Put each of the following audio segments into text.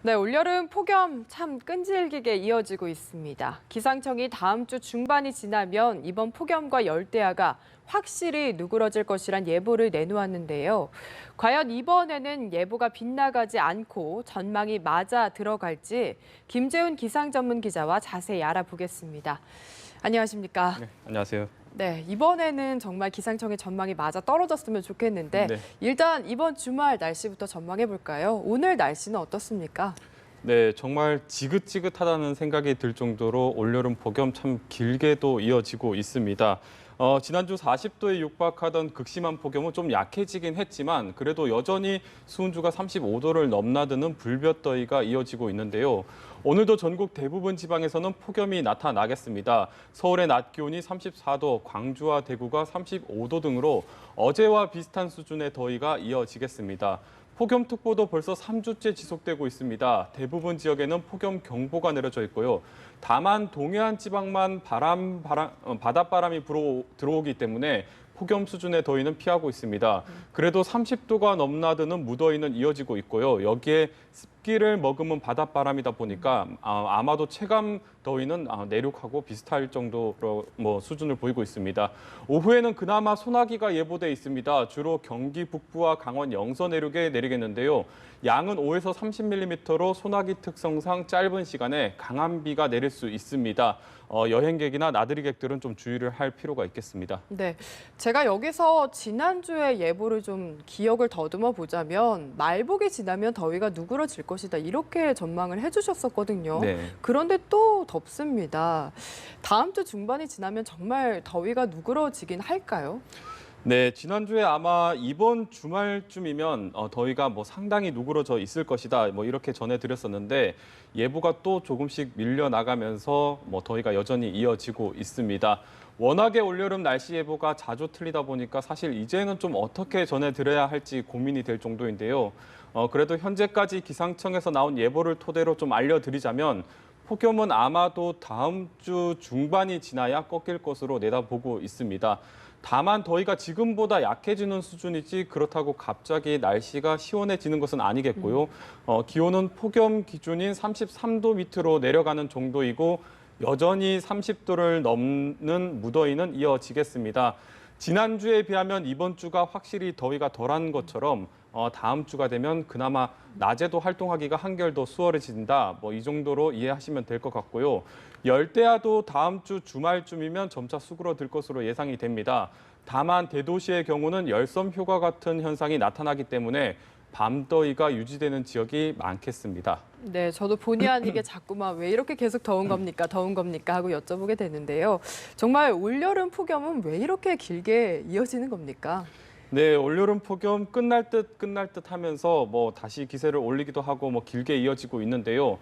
네, 올여름 폭염 참 끈질기게 이어지고 있습니다. 기상청이 다음 주 중반이 지나면 이번 폭염과 열대야가 확실히 누그러질 것이란 예보를 내놓았는데요. 과연 이번에는 예보가 빗나가지 않고 전망이 맞아 들어갈지 김재훈 기상 전문 기자와 자세히 알아보겠습니다. 안녕하십니까? 네, 안녕하세요. 네, 이번에는 정말 기상청의 전망이 맞아 떨어졌으면 좋겠는데 네. 일단 이번 주말 날씨부터 전망해 볼까요? 오늘 날씨는 어떻습니까? 네, 정말 지긋지긋하다는 생각이 들 정도로 올여름 폭염 참 길게도 이어지고 있습니다. 지난주 40도에 육박하던 극심한 폭염은 좀 약해지긴 했지만 그래도 여전히 수온주가 35도를 넘나드는 불볕더위가 이어지고 있는데요. 오늘도 전국 대부분 지방에서는 폭염이 나타나겠습니다. 서울의 낮 기온이 34도, 광주와 대구가 35도 등으로 어제와 비슷한 수준의 더위가 이어지겠습니다. 폭염특보도 벌써 3주째 지속되고 있습니다. 대부분 지역에는 폭염경보가 내려져 있고요. 다만 동해안 지방만 바닷바람이 들어오기 때문에 폭염 수준의 더위는 피하고 있습니다. 그래도 30도가 넘나드는 무더위는 이어지고 있고요. 여기에 습기를 머금은 바닷바람이다 보니까 아마도 체감 더위는 내륙하고 비슷할 정도로 수준을 보이고 있습니다. 오후에는 그나마 소나기가 예보돼 있습니다. 주로 경기 북부와 강원 영서 내륙에 내리겠는데요. 양은 5에서 30mm로 소나기 특성상 짧은 시간에 강한 비가 내릴 수 있습니다. 여행객이나 나들이객들은 좀 주의를 할 필요가 있겠습니다. 네, 제가 여기서 지난주에 예보를 좀 기억을 더듬어 보자면 말복이 지나면 더위가 누그러질 것이다 이렇게 전망을 해주셨었거든요. 네. 그런데 또 덥습니다. 다음 주 중반이 지나면 정말 더위가 누그러지긴 할까요? 네, 지난주에 아마 이번 주말쯤이면 더위가 상당히 누그러져 있을 것이다 이렇게 전해드렸었는데 예보가 또 조금씩 밀려나가면서 더위가 여전히 이어지고 있습니다. 워낙에 올여름 날씨 예보가 자주 틀리다 보니까 사실 이제는 좀 어떻게 전해드려야 할지 고민이 될 정도인데요. 그래도 현재까지 기상청에서 나온 예보를 토대로 좀 알려드리자면 폭염은 아마도 다음 주 중반이 지나야 꺾일 것으로 내다보고 있습니다. 다만 더위가 지금보다 약해지는 수준이지 그렇다고 갑자기 날씨가 시원해지는 것은 아니겠고요. 기온은 폭염 기준인 33도 밑으로 내려가는 정도이고 여전히 30도를 넘는 무더위는 이어지겠습니다. 지난주에 비하면 이번 주가 확실히 더위가 덜한 것처럼 다음 주가 되면 그나마 낮에도 활동하기가 한결 더 수월해진다. 이 정도로 이해하시면 될 것 같고요. 열대야도 다음 주 주말쯤이면 점차 수그러들 것으로 예상이 됩니다. 다만 대도시의 경우는 열섬 효과 같은 현상이 나타나기 때문에 밤더위가 유지되는 지역이 많겠습니다. 네, 저도 본의 아니게 자꾸만 왜 이렇게 계속 더운 겁니까 하고 여쭤보게 되는데요. 정말 올여름 폭염은 왜 이렇게 길게 이어지는 겁니까? 네, 올여름 폭염 끝날 듯 하면서 다시 기세를 올리기도 하고 길게 이어지고 있는데요.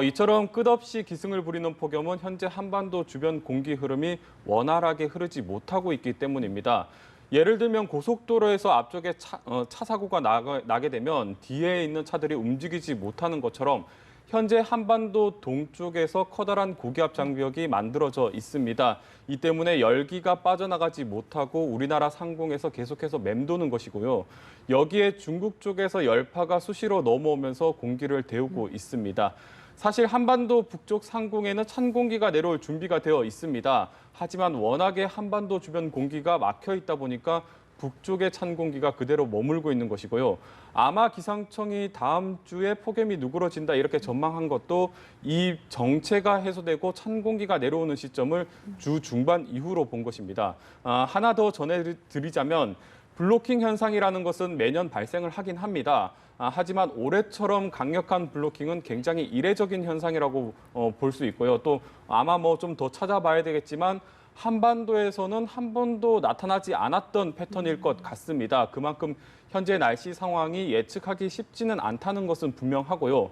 이처럼 끝없이 기승을 부리는 폭염은 현재 한반도 주변 공기 흐름이 원활하게 흐르지 못하고 있기 때문입니다. 예를 들면 고속도로에서 앞쪽에 차 사고가 나게 되면 뒤에 있는 차들이 움직이지 못하는 것처럼 현재 한반도 동쪽에서 커다란 고기압 장벽이 만들어져 있습니다. 이 때문에 열기가 빠져나가지 못하고 우리나라 상공에서 계속해서 맴도는 것이고요. 여기에 중국 쪽에서 열파가 수시로 넘어오면서 공기를 데우고 있습니다. 사실 한반도 북쪽 상공에는 찬 공기가 내려올 준비가 되어 있습니다. 하지만 워낙에 한반도 주변 공기가 막혀 있다 보니까 북쪽의 찬 공기가 그대로 머물고 있는 것이고요. 아마 기상청이 다음 주에 폭염이 누그러진다 이렇게 전망한 것도 이 정체가 해소되고 찬 공기가 내려오는 시점을 주 중반 이후로 본 것입니다. 하나 더 전해드리자면 블로킹 현상이라는 것은 매년 발생을 하긴 합니다. 하지만 올해처럼 강력한 블로킹은 굉장히 이례적인 현상이라고 볼 수 있고요. 또 아마 좀 더 찾아봐야 되겠지만 한반도에서는 한 번도 나타나지 않았던 패턴일 것 같습니다. 그만큼 현재 날씨 상황이 예측하기 쉽지는 않다는 것은 분명하고요.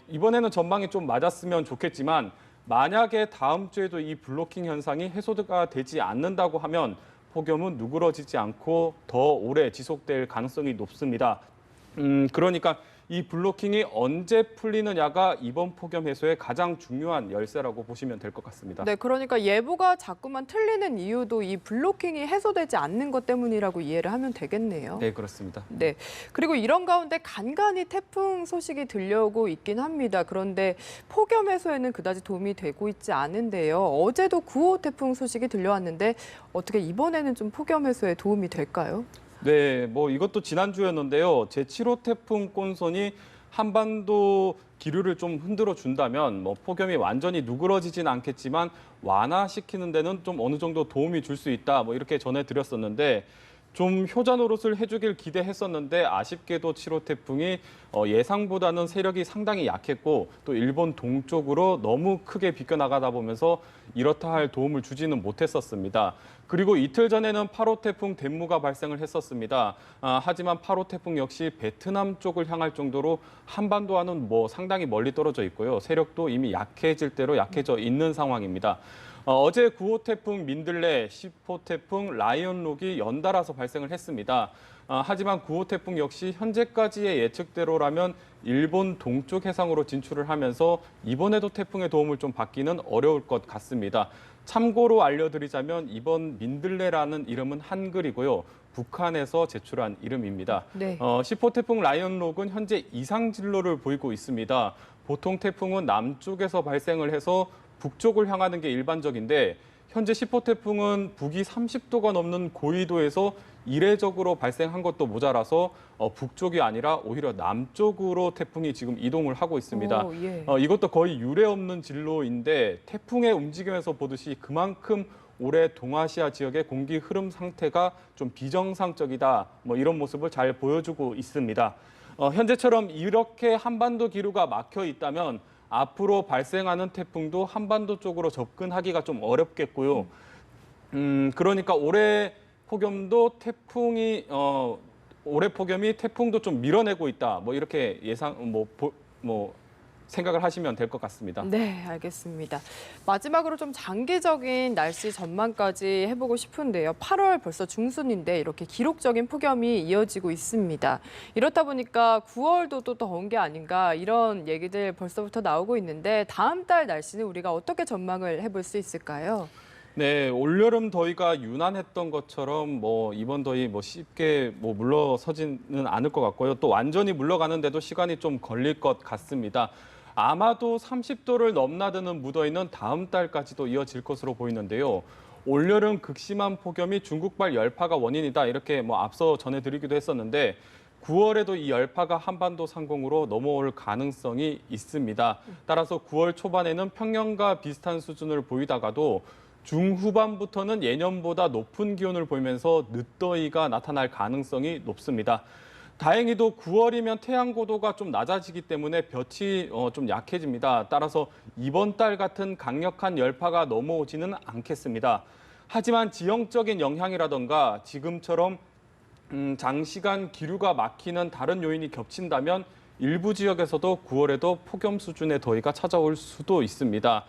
이번에는 전망이 좀 맞았으면 좋겠지만 만약에 다음 주에도 이 블로킹 현상이 해소가 되지 않는다고 하면 폭염은 누그러지지 않고 더 오래 지속될 가능성이 높습니다. 그러니까 이 블로킹이 언제 풀리느냐가 이번 폭염 해소의 가장 중요한 열쇠라고 보시면 될 것 같습니다. 네, 그러니까 예보가 자꾸만 틀리는 이유도 이 블로킹이 해소되지 않는 것 때문이라고 이해를 하면 되겠네요. 네, 그렇습니다. 네. 그리고 이런 가운데 간간히 태풍 소식이 들려오고 있긴 합니다. 그런데 폭염 해소에는 그다지 도움이 되고 있지 않은데요. 어제도 9호 태풍 소식이 들려왔는데 어떻게 이번에는 좀 폭염 해소에 도움이 될까요? 네, 뭐 이것도 지난주였는데요. 제7호 태풍 꼰손이 한반도 기류를 좀 흔들어 준다면 뭐 폭염이 완전히 누그러지진 않겠지만 완화시키는 데는 좀 어느 정도 도움이 줄 수 있다. 뭐 이렇게 전해드렸었는데 좀 효자 노릇을 해주길 기대했었는데 아쉽게도 7호 태풍이 예상보다는 세력이 상당히 약했고 또 일본 동쪽으로 너무 크게 비껴나가다 보면서 이렇다 할 도움을 주지는 못했었습니다. 그리고 이틀 전에는 8호 태풍 덴무가 발생을 했었습니다. 하지만 8호 태풍 역시 베트남 쪽을 향할 정도로 한반도와는 뭐 상당히 멀리 떨어져 있고요. 세력도 이미 약해질 대로 약해져 있는 상황입니다. 어제 9호 태풍 민들레, 10호 태풍 라이언록이 연달아서 발생을 했습니다. 하지만 9호 태풍 역시 현재까지의 예측대로라면 일본 동쪽 해상으로 진출을 하면서 이번에도 태풍의 도움을 좀 받기는 어려울 것 같습니다. 참고로 알려드리자면 이번 민들레라는 이름은 한글이고요. 북한에서 제출한 이름입니다. 네. 10호 태풍 라이언록은 현재 이상 진로를 보이고 있습니다. 보통 태풍은 남쪽에서 발생을 해서 북쪽을 향하는 게 일반적인데 현재 10호 태풍은 북위 30도가 넘는 고위도에서 이례적으로 발생한 것도 모자라서 북쪽이 아니라 오히려 남쪽으로 태풍이 지금 이동을 하고 있습니다. 오, 예. 이것도 거의 유례 없는 진로인데 태풍의 움직임에서 보듯이 그만큼 올해 동아시아 지역의 공기 흐름 상태가 좀 비정상적이다. 뭐 이런 모습을 잘 보여주고 있습니다. 현재처럼 이렇게 한반도 기류가 막혀 있다면 앞으로 발생하는 태풍도 한반도 쪽으로 접근하기가 좀 어렵겠고요. 그러니까 올해 폭염도 올해 폭염이 태풍도 좀 밀어내고 있다. 뭐 이렇게 생각을 하시면 될 것 같습니다. 네, 알겠습니다. 마지막으로 좀 장기적인 날씨 전망까지 해보고 싶은데요. 8월 벌써 중순인데 이렇게 기록적인 폭염이 이어지고 있습니다. 이렇다 보니까 9월도 또 더운 게 아닌가 이런 얘기들 벌써부터 나오고 있는데 다음 달 날씨는 우리가 어떻게 전망을 해볼 수 있을까요? 네, 올여름 더위가 유난했던 것처럼 뭐 이번 더위 뭐 쉽게 뭐 물러서지는 않을 것 같고요. 또 완전히 물러가는데도 시간이 좀 걸릴 것 같습니다. 아마도 30도를 넘나드는 무더위는 다음 달까지도 이어질 것으로 보이는데요. 올여름 극심한 폭염이 중국발 열파가 원인이다 이렇게 뭐 앞서 전해드리기도 했었는데 9월에도 이 열파가 한반도 상공으로 넘어올 가능성이 있습니다. 따라서 9월 초반에는 평년과 비슷한 수준을 보이다가도 중후반부터는 예년보다 높은 기온을 보이면서 늦더위가 나타날 가능성이 높습니다. 다행히도 9월이면 태양 고도가 좀 낮아지기 때문에 볕이 좀 약해집니다. 따라서 이번 달 같은 강력한 열파가 넘어오지는 않겠습니다. 하지만 지형적인 영향이라던가 지금처럼 장시간 기류가 막히는 다른 요인이 겹친다면 일부 지역에서도 9월에도 폭염 수준의 더위가 찾아올 수도 있습니다.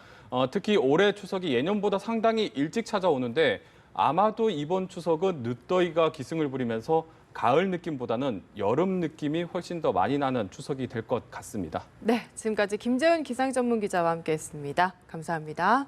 특히 올해 추석이 예년보다 상당히 일찍 찾아오는데 아마도 이번 추석은 늦더위가 기승을 부리면서 가을 느낌보다는 여름 느낌이 훨씬 더 많이 나는 추석이 될 것 같습니다. 네, 지금까지 김재훈 기상전문기자와 함께했습니다. 감사합니다.